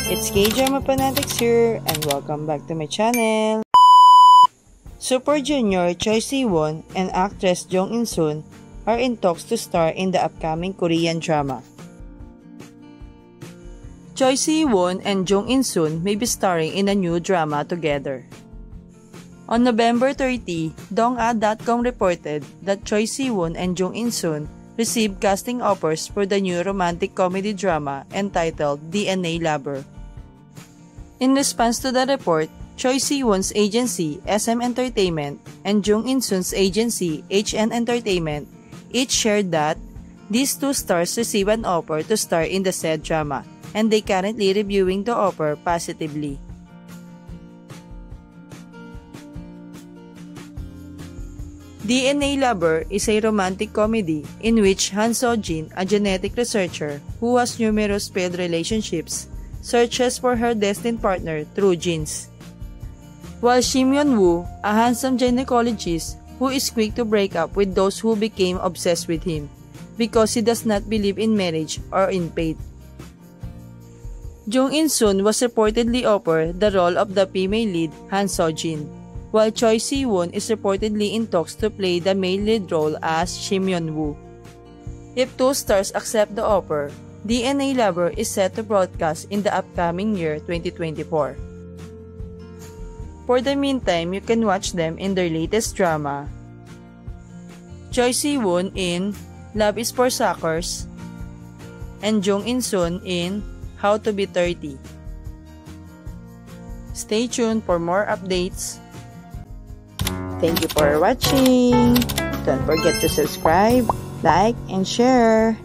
It's K-Drama Fanatics here and welcome back to my channel. Super Junior Choi Si-won and actress Jung In-sun are in talks to star in the upcoming Korean drama. Choi Si-won and Jung In-sun may be starring in a new drama together. On November 30, Dong-A.com reported that Choi Si-won and Jung In-sun received casting offers for the new romantic comedy drama entitled DNA Lover. In response to the report, Choi Si-won's agency, SM Entertainment, and Jung In-sun's agency, HN Entertainment, each shared that these two stars received an offer to star in the said drama, and they currently reviewing the offer positively. DNA Lover is a romantic comedy in which Han So-jin, a genetic researcher who has numerous failed relationships, searches for her destined partner through genes, while Shim Yeon-woo, a handsome gynecologist who is quick to break up with those who became obsessed with him because he does not believe in marriage or in fate. Jung In-sun was reportedly offered the role of the female lead Han So-jin, while Choi Si-won is reportedly in talks to play the male lead role as Shim Yeon-woo. If two stars accept the offer, DNA Lover is set to broadcast in the upcoming year 2024. For the meantime, you can watch them in their latest drama, Choi Si-won in Love is for Suckers, and Jung In-sun in How to be 30. Stay tuned for more updates. Thank you for watching. Don't forget to subscribe, like, and share.